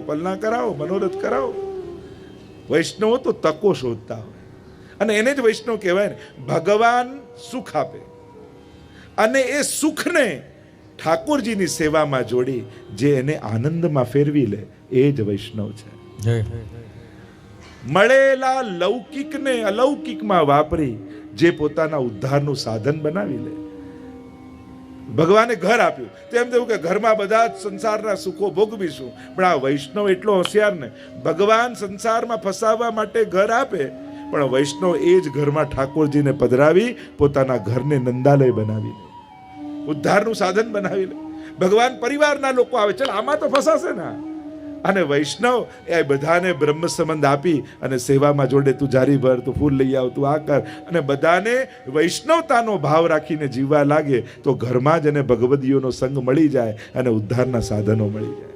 પલના કરાવો, મનોરથ કરાવો. વૈષ્ણવો તો તકો શોધતા હોય, અને એને જ વૈષ્ણવ કહેવાય ને. ભગવાન સુખ આપે અને એ સુખને ઠાકોરજીની સેવામાં જોડી જે એને આનંદમાં ફેરવી લે, એ જ વૈષ્ણવ છે. મળેલા લૌકિકને અલૌકિકમાં વાપરી જે પોતાના ઉદ્ધારનું સાધન બનાવી લે. ભગવાને ઘર આપ્યું તેમ તેવું કે ઘરમાં બધા જ સંસારના સુખો ભોગવીશું, પણ આ વૈષ્ણવ એટલો હોશિયાર ને, ભગવાન સંસારમાં ફસાવવા માટે ઘર આપે, પણ વૈષ્ણવ એ જ ઘરમાં ઠાકોરજીને પધરાવી પોતાના ઘરને નંદાલય બનાવી લે, ઉદ્ધારનું સાધન બનાવી લે. ભગવાન પરિવારના લોકો આવે, ચાલ આમાં તો ફસાશે ને. અને વૈષ્ણવ એ બધાને બ્રહ્મ સંબંધ આપી અને સેવામાં જોડે, તું જારી ભર, તું ફૂલ લઈ આવ, તું આ કર, અને બધાને વૈષ્ણવતાનો ભાવ રાખીને જીવવા લાગે તો ઘરમાં જ એને ભગવદીઓનો સંગ મળી જાય અને ઉદ્ધારના સાધનો મળી જાય.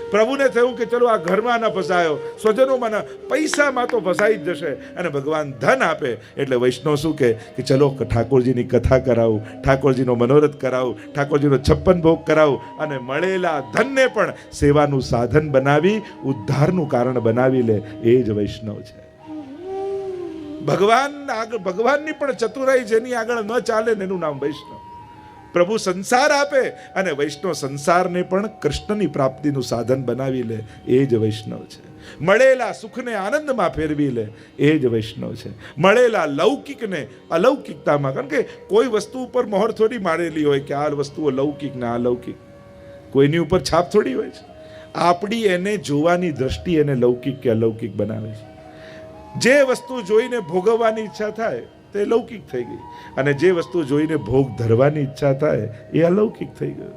પ્રભુને થયું કે ચલો આ ઘરમાં ન ફસાયો, સ્વજનોમાં ન, પૈસામાં તો ફસાઈ જ જશે, અને ભગવાન ધન આપે એટલે વૈષ્ણવ શું કે ચલો ઠાકોરજીની કથા કરાવું, ઠાકોરજીનો મનોરથ કરાવું, ઠાકોરજીનો 56 ભોગ કરાવું, અને મળેલા ધનને પણ સેવાનું સાધન બનાવી ઉદ્ધારનું કારણ બનાવી લે, એ જ વૈષ્ણવ છે. ભગવાનની પણ ચતુરાઈ જેની આગળ ન ચાલે ને એનું નામ વૈષ્ણવ. પ્રભુ સંસાર આપે અને વૈષ્ણવ સંસારને પણ કૃષ્ણની પ્રાપ્તિનું સાધન બનાવી લે, એ જ વૈષ્ણવ છે. મળેલા સુખને આનંદમાં ફેરવી લે, એ જ વૈષ્ણવ છે. મળેલા લૌકિકને અલૌકિકતામાં, કારણ કે કોઈ વસ્તુ ઉપર મોહર થોડી મારેલી હોય કે આ વસ્તુઓ લૌકિક ને અલૌકિક, કોઈની ઉપર છાપ થોડી હોય છે. આપણી એને જોવાની દ્રષ્ટિ એને લૌકિક કે અલૌકિક બનાવે છે. જે વસ્તુ જોઈને ભોગવવાની ઈચ્છા થાય તે લૌકિક થઈ ગઈ, અને જે વસ્તુ જોઈને ભોગ ધરવાની ઈચ્છા થાય એ અલૌકિક થઈ ગયું.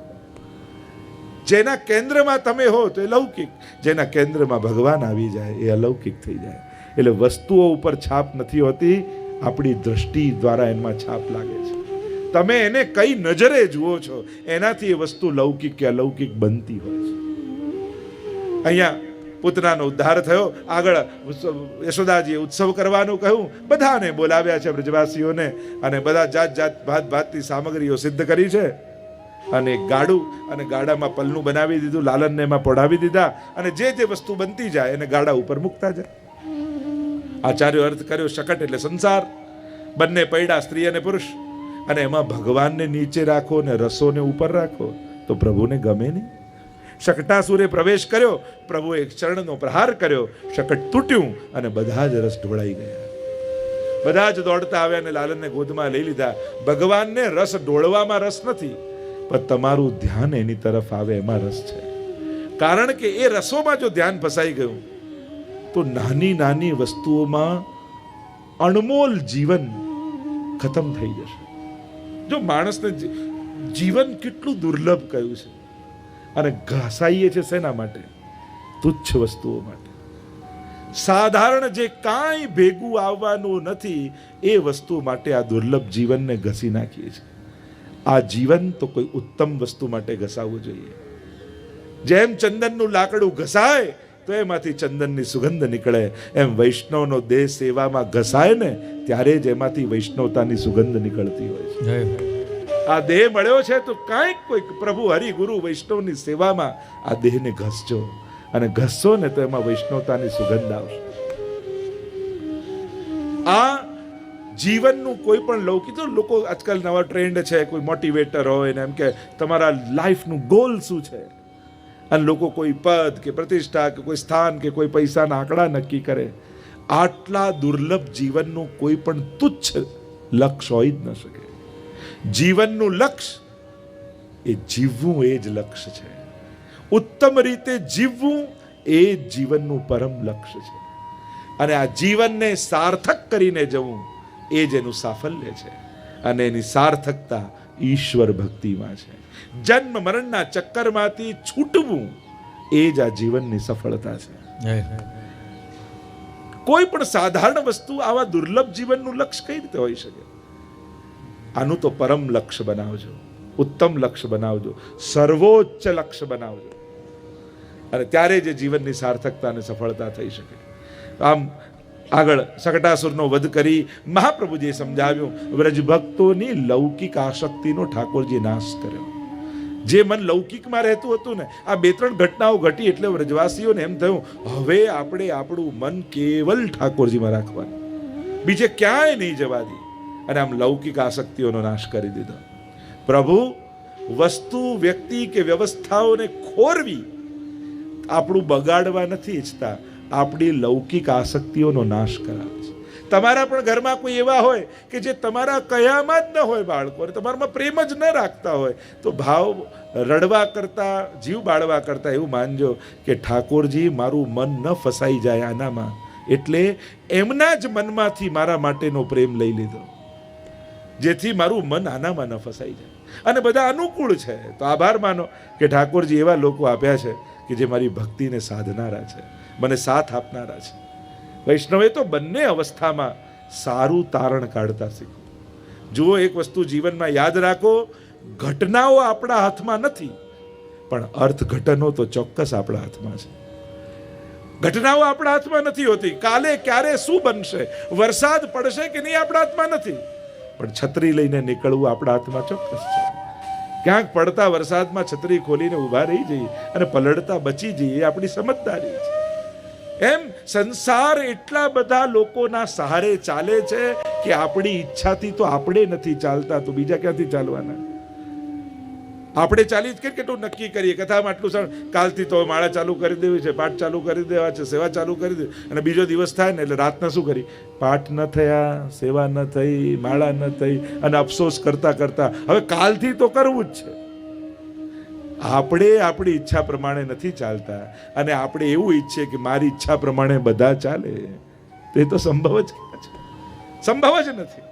જેના કેન્દ્રમાં તમે હો તો એ લૌકિક, જેના કેન્દ્રમાં ભગવાન આવી જાય એ અલૌકિક થઈ જાય. એટલે વસ્તુઓ ઉપર છાપ નથી હોતી, આપણી દ્રષ્ટિ દ્વારા એમાં છાપ લાગે છે. તમે એને કઈ નજરે જુઓ છો એનાથી એ વસ્તુ લૌકિક કે અલૌકિક બનતી હોય છે. અહીંયા પુત્રનો ઉદ્ધાર થયો, આગળ યશોદાજીએ ઉત્સવ કરવાનું કહ્યું, બધાને બોલાવ્યા છે બ્રજવાસીઓને, અને બધા જાત ભાતની સામગ્રીઓ સિદ્ધ કરી છે, અને ગાડું અને ગાડામાં પલનું બનાવી દીધું, લાલનને એમાં પડાવી દીધા, અને જે વસ્તુ બનતી જાય એને ગાડા ઉપર મૂકતા જાય. આચાર્યો અર્થ કર્યો, શકટ એટલે સંસાર, બંને પૈડા સ્ત્રી અને પુરુષ, અને એમાં ભગવાનને નીચે રાખો ને રસોને ઉપર રાખો તો પ્રભુને ગમે નહીં. શકટાસુરે પ્રવેશ કર્યો, પ્રભુએ એક ચરણનો પ્રહાર કર્યો, શકટ તૂટ્યું અને બધા જ રસ ઢોળાઈ ગયા. બધા જ દોડતા આવ્યા અને લાલનને ગોદમાં લઈ લીધા. ભગવાનને રસ ઢોળવામાં રસ નથી, પણ તમારું ધ્યાન એની તરફ આવે એમાં રસ છે. કારણ કે એ રસોમાં જો ધ્યાન ફસાઈ ગયું તો નાની નાની વસ્તુઓમાં અણમોલ જીવન ખતમ થઈ જશે. જો માણસને જીવન કેટલું દુર્લભ કહ્યું છે, અને ઘસાઈએ છે શેના માટે? તુચ્છ વસ્તુઓ માટે. સાધારણ જે કાંઈ ભેગું આવવાનું નથી એ વસ્તુ માટે આ દુર્લભ જીવનને ઘસી નાખીએ છીએ. આ જીવન તો કોઈ ઉત્તમ વસ્તુ માટે ઘસાવવું જોઈએ. જેમ ચંદનનું લાકડું ઘસાય તો એમાંથી ચંદનની સુગંધ નીકળે, એમ વૈષ્ણવનો દેહ સેવામાં ઘસાય ને ત્યારે જ એમાંથી વૈષ્ણવતાની સુગંધ નીકળતી હોય છે. આ દેહ મળ્યો છે તો કાંઈક કોઈક પ્રભુ હરિ ગુરુ વૈષ્ણવની સેવામાં આ દેહને ઘસજો, અને ઘસશો ને તો એમાં વૈષ્ણવતાની સુગંધ આવશે. આ જીવનનું કોઈ પણ લૌકિક, તો લોકો આજકાલ નવા ટ્રેન્ડ છે, કોઈ મોટિવેટર હોય ને એમ કે તમારા લાઈફનું ગોલ શું છે, અને લોકો કોઈ પદ કે પ્રતિષ્ઠા કે કોઈ સ્થાન કે કોઈ પૈસાના આંકડા નક્કી કરે. આટલા દુર્લભ જીવનનું કોઈ પણ તુચ્છ લક્ષ્ય હોઈ જ ન શકે. જીવનનું લક્ષ્ય એ જીવવું, એ જ લક્ષ્ય છે. ઉત્તમ રીતે જીવવું એ જ જીવનનું પરમ લક્ષ્ય છે, અને આ જીવનને સાર્થક કરીને જવું એ જ એનું સાફલ્ય છે, અને એની સાર્થકતા ઈશ્વર ભક્તિમાં છે. જન્મ મરણના ચક્કરમાંથી છૂટવું એ જ આ જીવનની સફળતા છે. કોઈ પણ સાધારણ વસ્તુ આવા દુર્લભ જીવનનું લક્ષ્ય કઈ રીતે હોઈ શકે? આનું તો પરમ લક્ષ્ય બનાવજો, ઉત્તમ લક્ષ્ય બનાવજો, સર્વોચ્ચ લક્ષ્ય બનાવજો, અને ત્યારે જે જીવનની સાર્થકતા અને સફળતા થઈ શકે. આમ આગળ શકટાસુરનો વધ કરી મહાપ્રભુજીએ સમજાવ્યું, વ્રજ ભક્તોની લૌકિક આસક્તિનો ઠાકોરજી નાશ કર્યો. જે મન લૌકિકમાં રહેતું હતું ને, આ 2-3 ઘટનાઓ ઘટી એટલે વ્રજવાસીઓને એમ થયું હવે આપણે આપણું મન કેવલ ઠાકોરજીમાં રાખવાનું, બીજે ક્યાંય નહીં જવા દી, અને આમ લૌકિક આસક્તિઓનો નાશ કરી દીધો. પ્રભુ વસ્તુ, વ્યક્તિ કે વ્યવસ્થાઓને ખોરવી આપણું બગાડવા નથી ઈચ્છતા, આપણી લૌકિક આસક્તિઓનો નાશ કરાવે છે. તમારા પણ ઘરમાં કોઈ એવા હોય કે જે તમારા કયામાં જ ન હોય, બાળકો તમારામાં પ્રેમ જ ન રાખતા હોય, તો ભાવ રડવા કરતા, જીવ બાળવા કરતા એવું માનજો કે ઠાકોરજી મારું મન ન ફસાઈ જાય આનામાં, એટલે એમના જ મનમાંથી મારા માટેનો પ્રેમ લઈ લીધો, જેથી મારું મન આનામાં ન ફસાઈ જાય. અને બધા અનુકૂળ છે તો આભાર માનો કે ઠાકોરજી એવા લોકો આપ્યા છે કે જે મારી ભક્તિને સાધનારા છે, મને સાથ આપનારા છે. વૈષ્ણવે તો બંને અવસ્થામાં સારું તારણ કાઢતા શીખો. જુઓ, એક વસ્તુ જીવનમાં યાદ રાખો, ઘટનાઓ આપણા હાથમાં નથી, પણ અર્થઘટનો તો ચોક્કસ આપણા હાથમાં છે. ઘટનાઓ આપણા હાથમાં નથી હોતી, કાલે ક્યારે શું બનશે, વરસાદ પડશે કે નહીં આપણા હાથમાં નથી, પણ છત્રી લઈને નીકળવું આપણા હાથમાં ચોક્કસ છે. ક્યાંક પડતા વરસાદમાં છત્રી ખોલીને ઊભા રહી જઈએ અને પલળતા બચી જઈએ, આપણી સમજદારી છે. એમ સંસાર એટલા બધા લોકોના સહારે ચાલે છે કે આપણી ઈચ્છાથી તો આપણે નથી ચાલતા, તો બીજા ક્યાંથી ચાલવાના? આપણે ચાલી જ કેટલું નક્કી કરીએ, કથામાં આટલું કાલથી તો માળા ચાલુ કરી દેવી છે, પાઠ ચાલુ કરી દેવા છે, સેવા ચાલુ કરી દે, અને બીજો દિવસ થાય ને એટલે રાતના શું કરી, પાઠ ન થયા, સેવા ન થઈ, માળા ન થઈ, અને અફસોસ કરતા કરતા હવે કાલથી તો કરવું જ છે. આપણે આપણી ઈચ્છા પ્રમાણે નથી ચાલતા, અને આપણે એવું ઈચ્છીએ કે મારી ઈચ્છા પ્રમાણે બધા ચાલે, તે તો સંભવ જ ક્યાં છે? સંભવ જ નથી.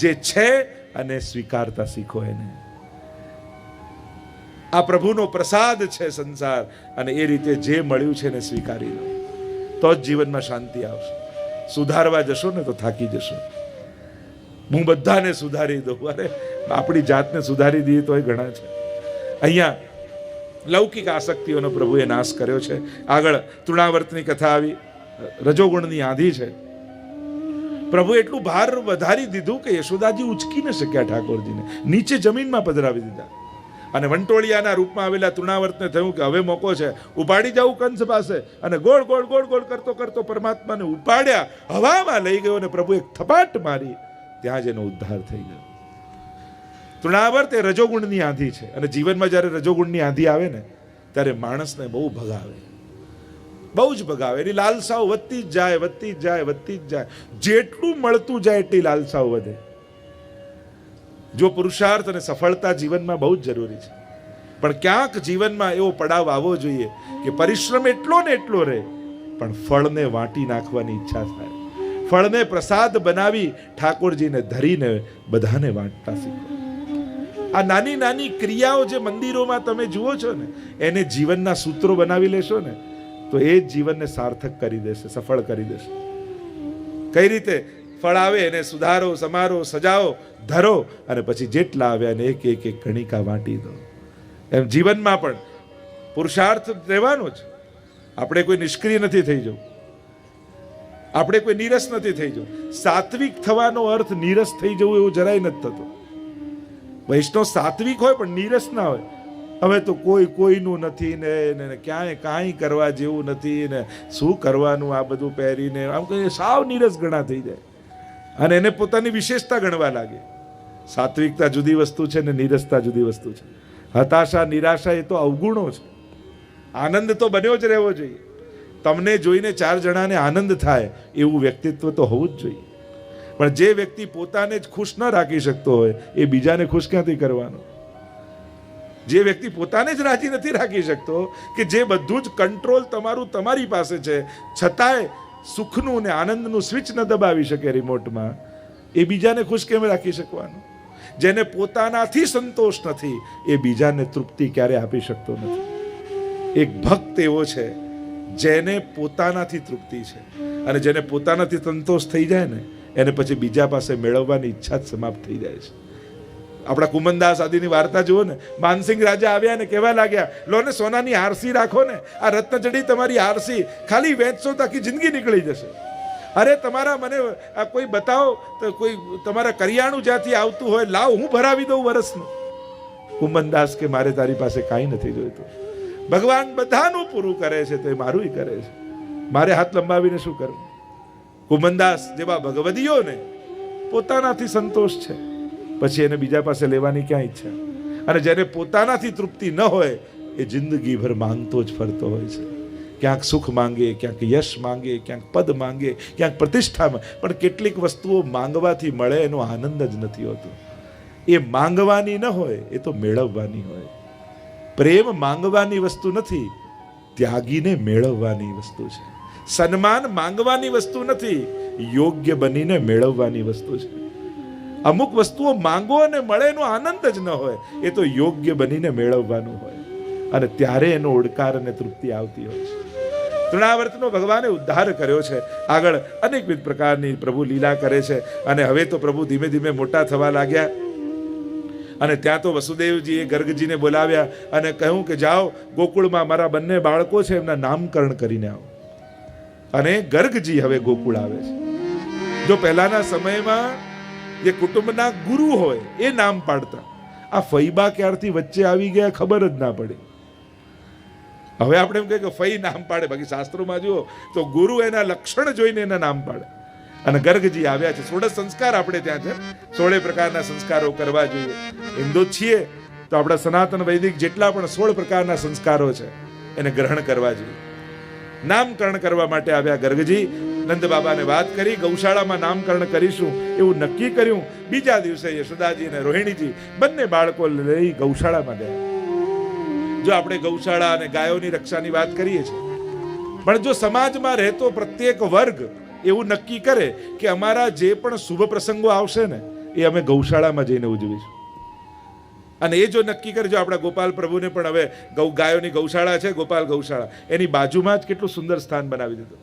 જે છે અને સ્વીકારતા શીખો એને. આ પ્રભુનો પ્રસાદ છે સંસાર, અને એ રીતે જે મળ્યું છે એને સ્વીકારી લો, તો જ જીવનમાં શાંતિ આવશે. સુધારવા જશો ને તો થાકી જશો. હું બધાને સુધારી દઉં, અરે આપણી જાતને સુધારી દઈએ તો એ ઘણા છે. અહીંયા લૌકિક આસક્તિઓનો પ્રભુએ નાશ કર્યો છે. આગળ તૃણાવર્તની કથા આવી, રજોગુણની આંધી છે. પ્રભુ એટલું ભાર વધારી દીધું કે યશોદાજી ઉચકી ન શક્યા ઠાકોરજીને, નીચે જમીનમાં પધરાવી દીધા. અને વંટોળિયાના રૂપમાં આવેલા તૃણાવર્તને થયું કે હવે મોકો છે, ઉપાડી જવું કંસ પાસે, અને ગોળ ગોળ ગોળ ગોળ કરતો કરતો પરમાત્માને ઉપાડ્યા, હવામાં લઈ ગયો, અને પ્રભુ એક થપાટ મારી, ત્યાં જ એનો ઉદ્ધાર થઈ ગયો. તૃણાવર્ત એ રજોગુણની આંધી છે, અને જીવનમાં જ્યારે રજોગુણની આંધી આવે ને ત્યારે માણસને બહુ ભગાવે, બહુ જ ભગાવે. એની લાલસાઓ વધતી જ જાય, વધતી જ જાય, વધતી જ જાય. જેટલું મળતું જાય એટલી લાલસાઓ વધે. જો પુરુષાર્થ અને સફળતા જીવનમાં બહુ જ જરૂરી છે, પણ ક્યાંક જીવનમાં એવો પડાવ આવવો જોઈએ કે પરિશ્રમ એટલો ને એટલો રહે, પણ ફળને વાટી નાખવાની ઈચ્છા થાય, ફળને પ્રસાદ બનાવી ઠાકોરજીને ધરીને બધાને વાંટતા શીખો. આ નાની નાની ક્રિયાઓ જે મંદિરોમાં તમે જુઓ છો ને, એને જીવનના સૂત્રો બનાવી લેશો ને તો એ જ જીવનને સાર્થક કરી દેશે, સફળ કરી દેશે. કઈ રીતે? ફળ આવે એને સુધારો, સમારો, સજાવો, ધરો, અને પછી જેટલા આવ્યા એને એક એક એક કણિકા વાટી દો. એમ જીવનમાં પણ પુરુષાર્થ રહેવાનો જ. આપણે કોઈ નિષ્ક્રિય નથી થઈ જવું, આપણે કોઈ નીરસ નથી થઈ જવું. સાત્વિક થવાનો અર્થ નીરસ થઈ જવું એવું જરાય નથી થતો. વૈષ્ણવ સાત્વિક હોય પણ નીરસ ના હોય. હવે તો કોઈ કોઈનું નથી ને ક્યાંય કાંઈ કરવા જેવું નથી ને શું કરવાનું આ બધું પહેરીને, આમ કહીએ સાવ નીરસ ગણા થઈ જાય અને એને પોતાની વિશેષતા ગણવા લાગે. સાત્વિકતા જુદી વસ્તુ છે ને નીરસતા જુદી વસ્તુ છે. હતાશા, નિરાશા એ તો અવગુણો છે. આનંદ તો બન્યો જ રહેવો જોઈએ. તમને જોઈને 4 જણાને આનંદ થાય એવું વ્યક્તિત્વ તો હોવું જ જોઈએ. પણ જે વ્યક્તિ પોતાને જ ખુશ ન રાખી શકતો હોય એ બીજાને ખુશ ક્યાંથી કરવાનો? જે વ્યક્તિ પોતાને જ રાજી નથી રાખી શકતો, કે જે બધું જ કંટ્રોલ તમારું તમારી પાસે છે છતાંય સુખનું ને આનંદનું સ્વિચ ન દબાવી શકે રિમોટમાં, એ બીજાને ખુશ કેમ રાખી શકવાનો? જેને પોતાનાથી સંતોષ નથી એ બીજાને તૃપ્તિ ક્યારે આપી શકતો નથી. એક ભક્ત એવો છે જેને પોતાનાથી તૃપ્તિ છે, અને જેને પોતાનાથી સંતોષ થઈ જાય ને એને પછી બીજા પાસે મેળવવાની ઈચ્છા જ સમાપ્ત થઈ જાય છે. આપણા કુમનદાસ આદિની વાર્તા જુઓ ને, માનસિંહ રાજા આવ્યા ને કહેવા લાગ્યા, લો ને સોનાની આરસી રાખો ને, આ રત્નજડી તમારી આરસી, ખાલી વેચશો તો આખી જિંદગી નીકળી જશે. અરે તમારા મને આ કોઈ બતાવો તો, કોઈ તમારા કરિયાણું જ્યાંથી આવતું હોય લાવ, હું ભરાવી દઉં વરસનું. કુંભનદાસ કે મારે તારી પાસે કાંઈ નથી જોઈતું. ભગવાન બધાનું પૂરું કરે છે તો એ મારું કરે છે, મારે હાથ લંબાવીને શું કરવું? કુંભનદાસ જેવા ભગવદીઓને પોતાનાથી સંતોષ છે, પછી એને બીજા પાસે લેવાની ક્યાં ઈચ્છા? અને જેને પોતાનાથી તૃપ્તિ ન હોય એ જિંદગીભર માંગતો જ ફરતો હોય છે. ક્યાંક સુખ માંગે, ક્યાંક યશ માંગે, ક્યાંક પદ માંગે, ક્યાંક પ્રતિષ્ઠા માંગે, પણ કેટલીક વસ્તુઓ માંગવાથી મળે એનો આનંદ જ નથી હોતો. એ માંગવાની ન હોય, એ તો મેળવવાની હોય. પ્રેમ માંગવાની વસ્તુ નથી, ત્યાગીને મેળવવાની વસ્તુ છે. સન્માન માંગવાની વસ્તુ નથી, યોગ્ય બનીને મેળવવાની વસ્તુ છે. અમુક વસ્તુઓ માંગો અને મળે એનો આનંદ જ ન હોય, એ તો યોગ્ય બનીને મેળવવાનું હોય, અને ત્યારે એનો ઓડકાર અને તૃપ્તિ આવતી હોય છે. તૃણાવર્તનો ભગવાને ઉદ્ધાર કર્યો છે. આગળ અનેકવિધ પ્રકારની પ્રભુ લીલા કરે છે. અને હવે તો પ્રભુ ધીમે ધીમે મોટા થવા લાગ્યા. અને ત્યાં તો વસુદેવજીએ ગર્ગજીને બોલાવ્યા અને કહ્યું કે જાઓ ગોકુળમાં મારા બંને બાળકો છે એમના નામકરણ કરીને આવો. અને ગર્ગજી હવે ગોકુળ આવે છે. જો પહેલાના સમયમાં જે કુટુંબના ગુરુ હોય એ નામ પાડતા, આ ફૈબા ક્યારથી વચ્ચે આવી ગયા ખબર જ ના પડી. હવે આપણે એમ કહે કે ફઈ નામ પાડે, બાકી શાસ્ત્રોમાં જુઓ તો ગુરુ એના લક્ષણ જોઈને એના નામ પાડે. અને ગર્ગજી આવ્યા છે. 16 સંસ્કાર આપણે ત્યાં છે, 16 પ્રકારના સંસ્કારો કરવા જોઈએ. હિન્દુ છીએ તો આપણા સનાતન વૈદિક જેટલા પણ 16 પ્રકારના સંસ્કારો છે એને ગ્રહણ કરવા જોઈએ. નામકરણ કરવા માટે આવ્યા ગર્ગજી. નંદ બાબાને વાત કરી, ગૌશાળામાં નામકરણ કરીશું એવું નક્કી કર્યું. બીજા દિવસે યશોદાજી અને રોહિણીજી બંને બાળકો લઈ ગૌશાળામાં ગયા. જો આપણે ગૌશાળા અને ગાયોની રક્ષાની વાત કરીએ છીએ, પણ જો સમાજમાં રહેતો પ્રત્યેક વર્ગ એવું નક્કી કરે કે અમારા જે પણ શુભ પ્રસંગો આવશે ને એ અમે ગૌશાળામાં જઈને ઉજવીશું, અને એ જો નક્કી કરે, જો આપણા ગોપાલ પ્રભુને પણ હવે ગાયોની ગૌશાળા છે, ગોપાલ ગૌશાળા, એની બાજુમાં જ કેટલું સુંદર સ્થાન બનાવી દીધું.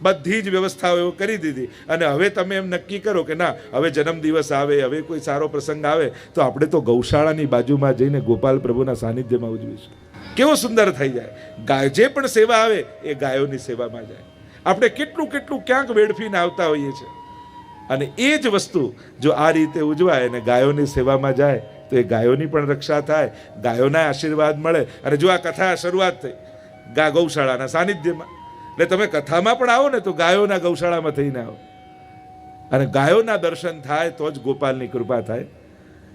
બધી જ વ્યવસ્થાઓ એવું કરી દીધી. અને હવે તમે એમ નક્કી કરો કે ના, હવે જન્મદિવસ આવે, હવે કોઈ સારો પ્રસંગ આવે તો આપણે તો ગૌશાળાની બાજુમાં જઈને ગોપાલ પ્રભુના સાનિધ્યમાં ઉજવીશું. કેવો સુંદર થઈ જાય. ગાય જે પણ સેવા આવે એ ગાયોની સેવામાં જાય. આપણે કેટલું કેટલું ક્યાંક વેડફીને આવતા હોઈએ છીએ, અને એ જ વસ્તુ જો આ રીતે ઉજવાય અને ગાયોની સેવામાં જાય તો એ ગાયોની પણ રક્ષા થાય, ગાયોના આશીર્વાદ મળે. અને જો આ કથા શરૂઆત થઈ ગૌશાળાના સાનિધ્યમાં, એટલે તમે કથામાં પણ આવો ને તો ગાયોના ગૌશાળામાં થઈને આવો, અને ગાયોના દર્શન થાય તો જ ગોપાલની કૃપા થાય.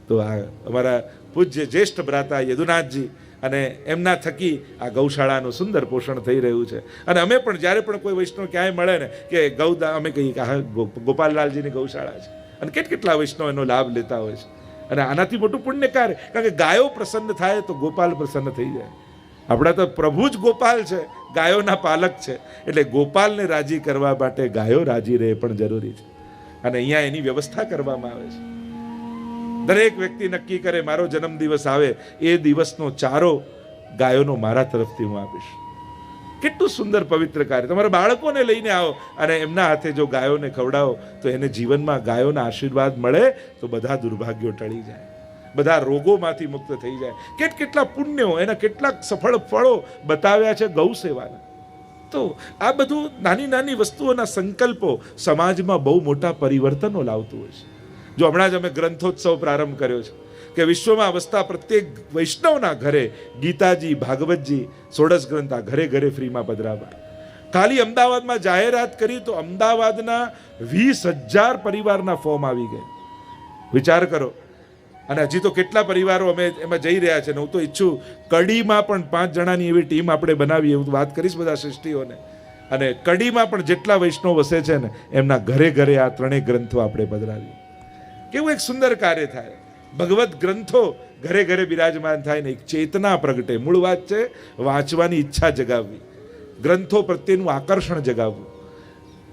તો આ અમારા પૂજ્ય જ્યેષ્ઠ ભ્રાતા યદુનાથજી અને એમના થકી આ ગૌશાળાનું સુંદર પોષણ થઈ રહ્યું છે. અને અમે પણ જ્યારે પણ કોઈ વૈષ્ણવ ક્યાંય મળે ને કે ગૌદા, અમે કહીએ કે હા ગોપાલલાલજીની ગૌશાળા છે, અને કેટલા વૈષ્ણવ એનો લાભ લેતા હોય છે. અને આનાથી મોટું પુણ્ય કાર્ય, કારણ કે ગાયો પ્રસન્ન થાય તો ગોપાલ પ્રસન્ન થઈ જાય. આપણા તો પ્રભુ જ ગોપાલ છે, ગાયોના પાલક છે, એટલે ગોપાલને રાજી કરવા માટે ગાયો રાજી રહે પણ જરૂરી છે. અને અહીંયા એની વ્યવસ્થા કરવામાં આવે છે. દરેક વ્યક્તિ નક્કી કરે મારો જન્મદિવસ આવે એ દિવસનો ચારો ગાયોનો મારા તરફથી હું આપીશ. કેટલું સુંદર પવિત્ર કાર્ય. તમારા બાળકોને લઈને આવો અને એમના હાથે જો ગાયોને ખવડાવો તો એને જીવનમાં ગાયોના આશીર્વાદ મળે તો બધા દુર્ભાગ્યો ટળી જાય, બધા રોગોમાંથી મુક્ત થઈ જાય. કેટલા પુણ્યો, એના કેટલાક સફળ ફળો બતાવ્યા છે ગૌ સેવાના. તો આ બધું નાની નાની વસ્તુઓના સંકલ્પો સમાજમાં બહુ મોટા પરિવર્તનો લાવતું હોય છે. જો હમણાં જ અમે ગ્રંથોત્સવ પ્રારંભ કર્યો છે કે વિશ્વમાં વસતા પ્રત્યેક વૈષ્ણવના ઘરે ગીતાજી, ભાગવતજી, 16 ગ્રંથ આ ઘરે ઘરે ફ્રીમાં પધરાવા. ખાલી અમદાવાદમાં જાહેરાત કરી તો અમદાવાદના 20,000 પરિવારના ફોર્મ આવી ગયા. વિચાર કરો. અને હજી તો કેટલા પરિવારો અમે એમાં જઈ રહ્યા છે. ને હું તો ઈચ્છું કડીમાં પણ 5 જણાની એવી ટીમ આપણે બનાવીએ. હું વાત કરીશ બધા શ્રેષ્ઠીઓને. અને કડીમાં પણ જેટલા વૈષ્ણવ વસે છે ને એમના ઘરે ઘરે આ 3 ગ્રંથો આપણે પધરાવીએ. કેવું એક સુંદર કાર્ય થાય. ભગવત ગ્રંથો ઘરે ઘરે બિરાજમાન થાય ને એક ચેતના પ્રગટે. મૂળ વાત છે વાંચવાની ઈચ્છા જગાવવી, ગ્રંથો પ્રત્યેનું આકર્ષણ જગાવવું.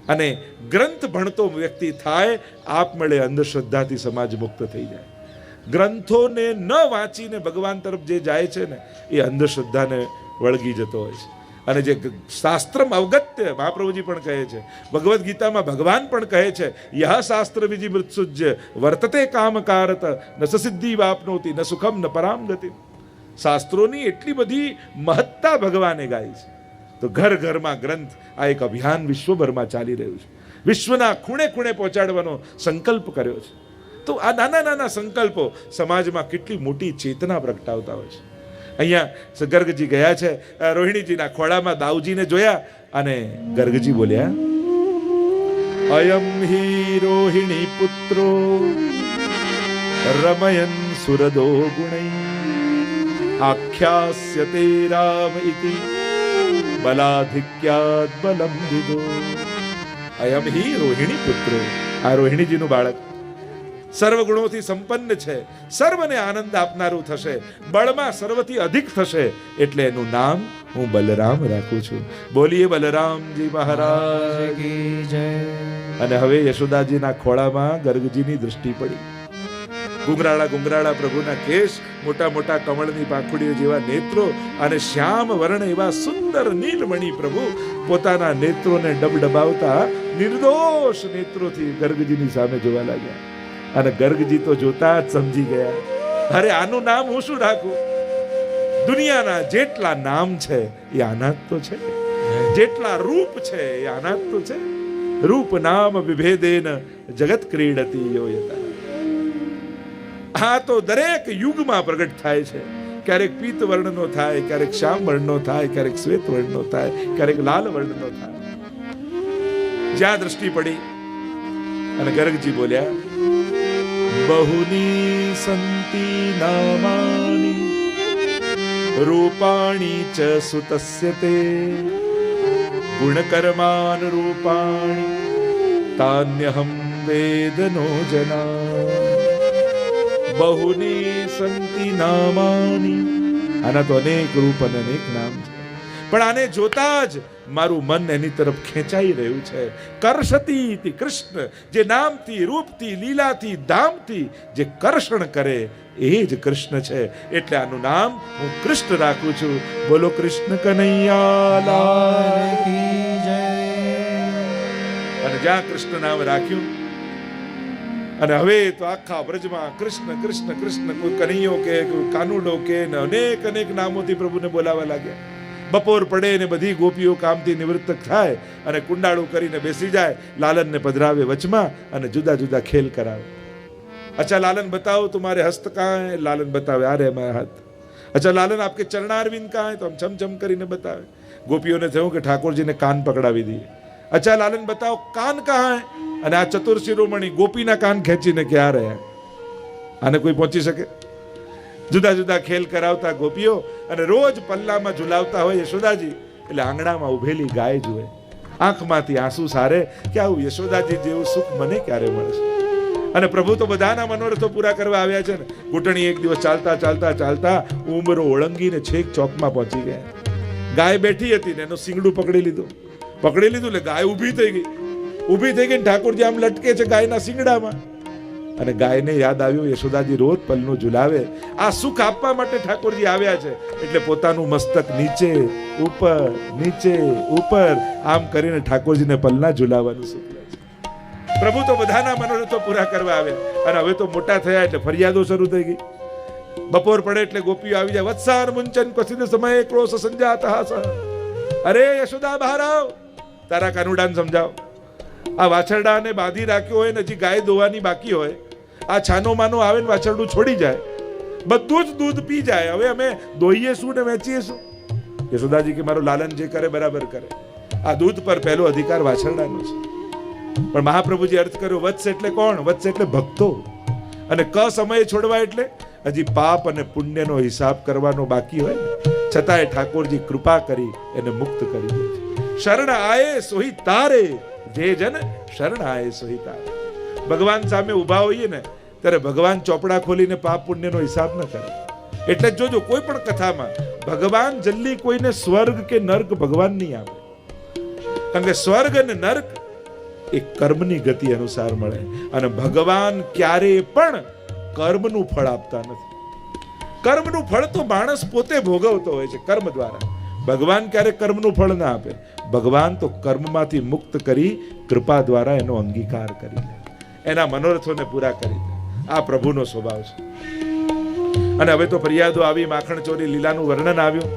અને ગ્રંથ ભણતો વ્યક્તિ થાય આપમેળે અંધશ્રદ્ધાથી સમાજ મુક્ત થઈ જાય. ગ્રંથોને ન વાંચીને ભગવાન તરફ જે જાય છે ને એ અંધશ્રદ્ધાને વળગી જતો હોય છે. અને જે શાસ્ત્રમ અવગત્ય મહાપ્રભુજી પણ કહે છે, ભગવદ્ ગીતામાં ભગવાન પણ કહે છે યહ શાસ્ત્ર વિધિ મૃત્સુજ્ય વર્તતે કામકારત ન સિદ્ધિ વાપનોતી ન સુખમ ન પરામ ગતિ. શાસ્ત્રોની એટલી બધી મહત્તા ભગવાને ગાઈ છે. તો ઘર ઘરમાં ગ્રંથ, આ એક અભિયાન વિશ્વભરમાં ચાલી રહ્યું છે. વિશ્વના ખૂણે ખૂણે પહોંચાડવાનો સંકલ્પ કર્યો છે. તો આ નાના નાના સંકલ્પો સમાજમાં કેટલી મોટી ચેતના પ્રગટાવતા હોય છે. અહીંયા ગર્ગજી ગયા છે, રોહિણીજીના ખોળામાં દાઉજીને જોયા અને ગર્ગજી બોલ્યા, અયમ હિ રોહિણી પુત્રો રમયન સુરદો ગુણૈ આખ્યાસ્યતે રામ ઇતિ બલાધિક્યાદ બલમ વિદો. અયમ હિ રોહિણી પુત્રો, આ રોહિણીજીનું બાળક સર્વ ગુણોથી સંપન્ન છે, સર્વને આનંદ આપનારું થશે, બળમાં સર્વથી અધિક થશે, એટલે એનું નામ હું બલરામ રાખું છું. બોલીએ બલરામજી મહારાજ કી જય. અને હવે યશોદાજીના ખોળામાં ગર્ગજીની દૃષ્ટિ પડી. ગુંગરાળા ગુંગરાળા પ્રભુના કેશ, મોટા મોટા કમળની પાંખુડીઓ જેવા નેત્રો અને શ્યામ વર્ણ એવા સુંદર નીલમણી પ્રભુ પોતાના નેત્રોને ડબડબાવતા નિર્દોષ નેત્રોથી ગર્ગજીની સામે જોવા લાગ્યા. અને ગર્ગજી તો જોતા જ સમજી ગયા, અરે આનું નામ હું શું રાખું? દુનિયાના જેટલા નામ છે એ આના જ તો છે, જેટલા રૂપ છે એ આના જ તો છે. રૂપ નામ વિભેદેન જગત ક્રીડતી યોયતા. આ તો દરેક યુગમાં પ્રગટ થાય છે. ક્યારેક પીત વર્ણનો થાય, ક્યારેક શ્યામ વર્ણનો થાય, ક્યારેક શ્વેત વર્ણનો થાય, ક્યારેક લાલ વર્ણનો થાય. જ્યાં દ્રષ્ટિ પડી અને ગર્ગજી બોલ્યા, બહુની સંતિ નામાની રૂપાણી ચ સુતસ્ય તે ગુણકર્માન રૂપાણી તાન્યહમ વેદનો જના. બહુની સંતિ નામાની, આના તો અનેક રૂપ અને અનેક નામ છે, પણ આને જોતા જ મારું મન એની તરફ ખેંચાઈ રહ્યું છે. કર્ષતી કૃષ્ણ, જે નામથી, રૂપથી, લીલાથી, ધામથી જે કર્ષણ કરે એ જ કૃષ્ણ છે, એટલે આનું નામ હું કૃષ્ણ રાખું છું. બોલો કૃષ્ણ કનૈયા લાલ કી જય. અને જ્યાં કૃષ્ણ નામ રાખ્યું અને હવે તો આખા વ્રજમાં કૃષ્ણ કૃષ્ણ કૃષ્ણ, કોઈ કનૈયો કે કોઈ કાનુડો કે અનેક અનેક નામોથી પ્રભુને બોલાવા લાગ્યા. બપોર પડે ને બધી ગોપીઓ કામથી નિવૃત્ત થાય અને કુંડાળું કરીને બેસી જાય. લાલનને પધરાવે વચમાં અને જુદા જુદા ખેલ કરાવે. અચ્છા લાलन बताओ तुम्हारे हस्त कहाँ है? लालन बतावे आ रहे हमारे हाथ. अच्छा लालन आपके चरणारविंद कहाँ है? तो हम छम छम કરીને બતાવે. ગોપીઓને થયું કે ઠાકોરજીને કાન પકડાવી દઈએ. अच्छा लालन बताओ कान कहाँ है? અને આ ચતુર શિરોમણી ગોપીના કાન ખેંચીને કે આ રહ્યા. આને કોઈ પહોંચી શકે? જુદા જુદા ખેલ કરાવતા ગોપીઓ અને રોજ પલ્લામાં ઝુલાવતા હોય યશોદાજી, એટલે આંગણામાં ઉભેલી ગાય જુએ, આંખમાંથી આંસુ સારે કે આવું યશોદાજી જેવું સુખ મને ક્યારે મળશે. અને પ્રભુ તો બધાના મનોરથો પૂરા કરવા આવ્યા છે ને. ઘૂંટણી એક દિવસ ચાલતા ચાલતા ચાલતા ઉંબરો ઓળંગીને છેક ચોકમાં પહોંચી ગયા. ગાય બેઠી હતી ને એનું શિંગડું પકડી લીધું એટલે ગાય ઊભી થઈ ગઈ. ઠાકોરજી આમ લટકે છે ગાયના શિંગડામાં. અને ગાયને યાદ આવ્યું યશોદાજી રોજ પલ્લું ઝુલાવે, આ સુખ આપવા માટે ઠાકોરજી આવ્યા છે, એટલે પોતાનું મસ્તક નીચે ઉપર આમ કરીને ઠાકોરજીને પલ્લા ઝુલાવવાનું સુખ લે છે. પ્રભુ તો બધાના મનોરથો પૂરા કરવા આવ્યા. અને હવે તો મોટા થયા એટલે ફરિયાદો શરૂ થઈ ગઈ. બપોર પડે એટલે ગોપીઓ આવી જાય. વત્સાર મુંચન ક્વચિત સમયે ક્રોશ સંજાત હાસ. અરે યશોદા બહાર આવ, તારા કાનુડાને સમજાવ. આ વાછરડાને બાંધી રાખ્યો હોય ને હજી ગાય દોવાની બાકી હોય, આ છાનો માનો આવે ને વાછરડું છોડી જાય, બધું જ દૂધ પી જાય, હવે અમે દોઈએ શું ને વેચીએ શું? યશોદાજી કે મારો લાલન જે કરે બરાબર કરે. આ દૂધ પર પહેલો અધિકાર વાછરડાનો છે. પણ મહાપ્રભુજી અર્થ કર્યો, વત્સ એટલે કોણ? વત્સ એટલે ભક્તો. અને ક સમયે છોડવા એટલે હજી પાપ અને પુણ્યનો હિસાબ કરવાનો બાકી હોય ને, છતાંય ઠાકોરજી કૃપા કરી એને મુક્ત કરી દે છે. શરણ આયે સોહી તારે, જે જન શરણ આયે સોહી તારે. ભગવાન સામે ઊભા હોઈએ ને ત્યારે ભગવાન ચોપડા ખોલીને પાપ પુણ્યનો હિસાબ ન કરે. એટલે જ જોજો કોઈ પણ કથામાં ભગવાન જલ્દી કોઈને સ્વર્ગ કે નર્ક ભગવાન નહીં આપે. કારણ કે સ્વર્ગ અને નર્ક એ કર્મની ગતિ અનુસાર મળે, અને ભગવાન ક્યારેય પણ કર્મનું ફળ આપતા નથી. કર્મનું ફળ તો માણસ પોતે ભોગવતો હોય છે કર્મ દ્વારા. ભગવાન ક્યારેક કર્મનું ફળ ના આપે. ભગવાન તો કર્મમાંથી મુક્ત કરી કૃપા દ્વારા એનો અંગીકાર કરી દે, એના મનોરથોને પૂરા કરી દે. આ પ્રભુનો સ્વભાવ છે. અને હવે તો ફરિયાદો આવી, માખણ ચોરી લીલાનું વર્ણન આવ્યું.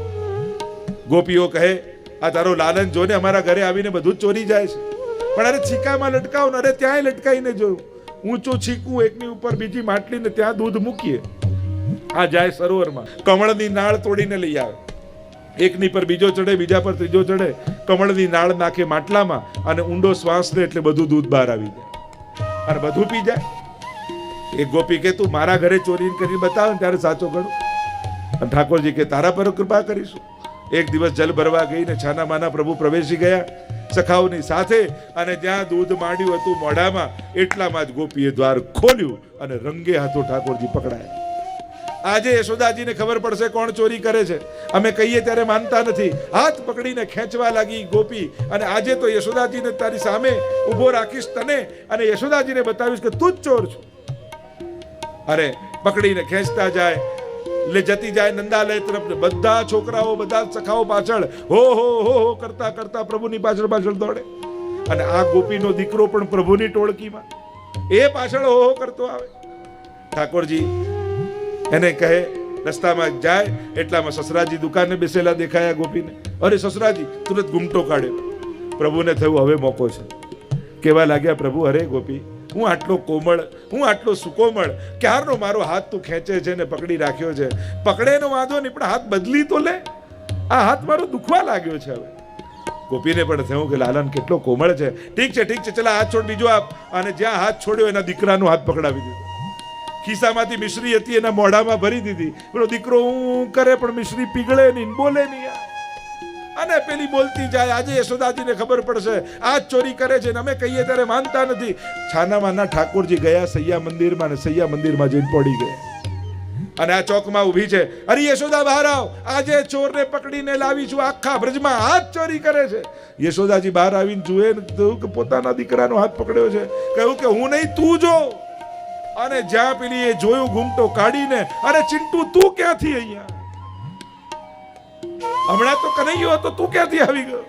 ગોપીઓ કહે, આ તારો લાલન જોને અમારા ઘરે આવીને બધું જ ચોરી જાય છે. પણ અરે છીકામાં લટકાવ ને, અરે ત્યાંય લટકાઈને જોયું, ઊંચું છીકવું, એકની ઉપર બીજી માટલી ને ત્યાં દૂધ મૂકીએ. આ જાય સરોવરમાં, કમળની નાળ તોડીને લઈ આવે, એકની પર બીજો ચડે, બીજા પર ત્રીજો ચડે, કમળની નાળ નાખે માટલામાં અને ઊંડો શ્વાસ લે એટલે બધું દૂધ બહાર આવી જાય અને બધું પી જાય. એક ગોપી કે તું મારા ઘરે ચોરી કરી બતાવ ને ત્યારે સાચો ગણું. અને ઠાકોરજી કે તારા પર કૃપા કરીશું. એક દિવસ જલ ભરવા ગઈ ને છાના માના પ્રભુ પ્રવેશી ગયા સખાઓની સાથે, અને જ્યાં દૂધ માંડ્યું હતું મોઢામાં એટલામાં જ ગોપીએ દ્વાર ખોલ્યું અને રંગે હાથો ઠાકોરજી પકડાયા. આજે યશોદાજીને ખબર પડશે કોણ ચોરી કરે છે. અમે કહીએ ત્યારે માનતા નથી. હાથ પકડીને ખેંચવા લાગી ગોપી, અને આજે તો યશોદાજીને તારી સામે ઊભો રાખીશ તને અને યશોદાજીને બતાવીશ કે તું જ ચોર છો. અરે પકડીને ખેંચતા જાય, લે જતી જાય નંદાલય તરફ. બધા છોકરાઓ, બધા સખાઓ પાછળ હો હો હો હો કરતા કરતા પ્રભુની પાછળ પાછળ દોડે. અને આ ગોપીનો દીકરો પણ પ્રભુની ટોળકીમાં, એ પાછળ હો હો કરતો આવે. ઠાકોરજી એને કહે, રસ્તામાં જાય એટલામાં સસરાજી દુકાને બેસેલા દેખાયા ગોપીને. અરે સસરાજી, તુરંત ઘૂમટો કાઢ્યો. પ્રભુને થયું હવે મોકો છે. કેવા લાગ્યા પ્રભુ, અરે ગોપી, હું આટલો કોમળ, હું આટલો સુકોમળ, ક્યારનો મારો હાથ તું ખેંચે છે ને પકડી રાખ્યો છે. પકડેનો વાંધો નહીં, પણ હાથ બદલી તો લે. આ હાથ મારો દુખવા લાગ્યો છે હવે. ગોપીને પણ થયું કે લાલન કેટલો કોમળ છે. ઠીક છે ઠીક છે, ચલા હાથ છોડ, બીજો આપ. અને જ્યાં હાથ છોડ્યો એના દીકરાનો હાથ પકડાવી દીધો. ખિસ્સામાંથી મિશ્રી હતી એના મોઢામાં ભરી દીધી. પેલો દીકરો હું કરે પણ મિશ્રી પીગળે નહીં, બોલે નહીં. અને પેલી બોલતી જાય. આજે યશોદાજીને ખબર પડશે આ ચોરી કરે છે, અમે કહીએ ત્યારે માનતા નથી. છાનામાના ઠાકોરજી ગયા સૈયા મંદિરમાં, અને સૈયા મંદિરમાં જઈને પડી ગયા. અને આ ચોકમાં ઊભી છે. અરે યશોદા બહાર આવ, આજે ચોરને પકડીને લાવીશું. આખા બ્રજમાં હાથ ચોરી કરે છે. યશોદાજી બહાર આવીને જુએ કે પોતાના દીકરાનો હાથ પકડ્યો છે. કહ્યું કે હું નહીં, તું જો. અને જ્યાં પેલી એ જોયું ઘૂમટો કાઢીને, અરે ચિંટુ તું ક્યાંથી અહીંયા? હમણાં તો કનૈયો હતો, તું ક્યાંથી આવી ગયો?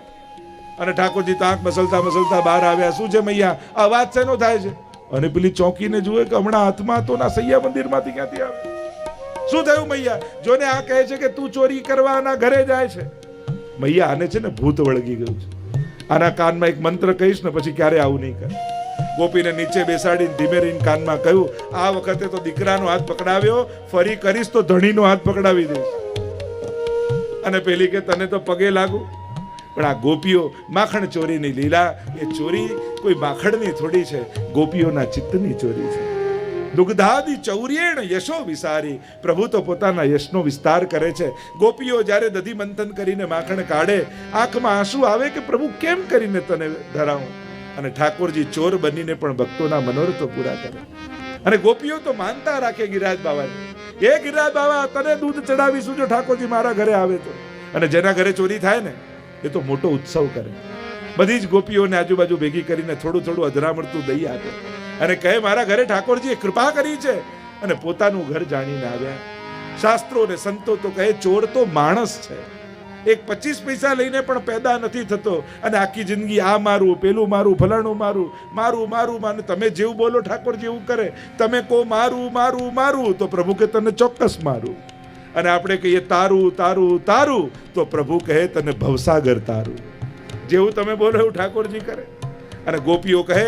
અને ઠાકોરજી તો આંખ મસલતા મસલતા બહાર આવ્યા. શું છે મૈયા, અવાજ શેનો થાય છે? અને પેલી ચોકીને જુએ કે હમણાં હાથમાં તો ના સૈયા મંદિરમાંથી ક્યાંથી આવે. શું થયું મૈયા? જોને આ કહે છે કે તું ચોરી કરવાના ઘરે જાય છે. મૈયા, આને છે ને ભૂત વળગી ગયું છે. આના કાનમાં એક મંત્ર કહીશ ને પછી ક્યારે આવું નહીં કરે. ગોપીને નીચે બેસાડીને ધીમે રહીને કાનમાં કહ્યું, આ વખતે તો દીકરાનો હાથ પકડાવ્યો, ફરી કરીશ તો ધણીનો હાથ પકડાવી દઈશ. અને પેલી કે તને તો પગે લાગુ. પણ આ ગોપીઓ માખણ ચોરીની લીલા, એ ચોરી કોઈ માખણની થોડી છે, ગોપીઓના ચિત્તની ચોરી છે. દુગ્ધાદિ ચૌર્યેણ યશો વિસારી. પ્રભુ તો પોતાના યશનો વિસ્તાર કરે છે. ગોપીઓ જ્યારે દધી મંથન કરીને માખણ કાઢે, આંખમાં આંસુ આવે કે પ્રભુ કેમ કરીને તને ધરાવું. અને ઠાકોરજી ચોર બનીને પણ ભક્તોના મનોરથો પૂરા કરે. અને ગોપીઓ તો માનતા રાખે ગિરિરાજ બાવાની. એ ગિરિરાજ બાવા, તને દૂધ ચડાવીશું જો ઠાકોરજી મારા ઘરે આવે તો. અને જેના ઘરે ચોરી થાય ને એ તો મોટો ઉત્સવ કરે. બધી જ ગોપીઓને આજુબાજુ ભેગી કરીને થોડું થોડું અધરામણતું દઈ આપે અને કહે મારા ઘરે ઠાકોરજીએ કૃપા કરી છે. અને પોતાનું ઘર જાણીને આવ્યા. શાસ્ત્રો ને સંતો તો કહે ચોર તો માણસ છે, એક 25 પૈસા લઈને પણ પેદા નથી થતો. અને આખી જિંદગી આ મારું, પેલું મારું, ફલાણું મારું, મારું મારું માને. તમે જેવું બોલો ઠાકોરજી એવું કરે. તમે કહો મારું મારું મારું તો પ્રભુ કે તને ચોક્કસ મારું. અને આપણે કહીએ તારું તારું તારું તો પ્રભુ કહે તને ભવસાગર તારું. જેવું તમે બોલો એવું ઠાકોરજી કરે. અને ગોપીઓ કહે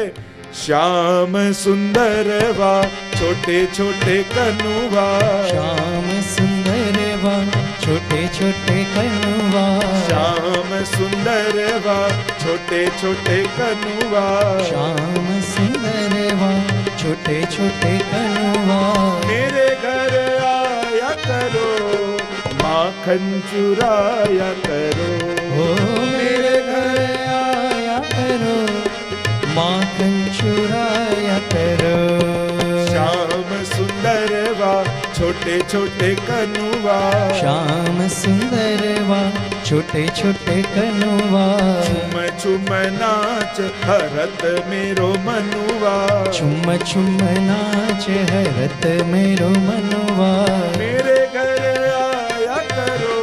શ્યામ સુંદર વા છોટે છોટે કનુવા, श्याम सुंदर वा छोटे छोटे कनुआ, श्याम सुंदर वा छोटे छोटे कनुआ, श्याम सुंदर वा छोटे छोटे कनुआ. मेरे घर आया करो माखन चुराया करो, हो मेरे घर आया करो माखन चुराया करो. श्याम सुंदर वा छोटे छोटे कनुआ, श्याम सुंदर वा छोटे छोटे कनुआ. छुम छुम नाच हरत मेरो मनुआ, छुम छुम नाच हरत मेरो मनुआ. मेरे घर आया करो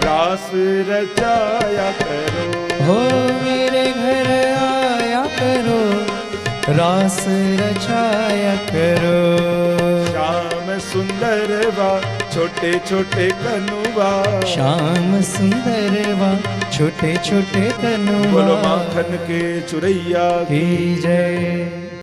रास रचाया करो, हो मेरे घर आया करो रास रचाया करो. श्याम सुंदर वा छोटे छोटे कनुआ, श्याम सुंदर वा छोटे छोटे बोलो कनुआ. माखन के चुरैया की जय.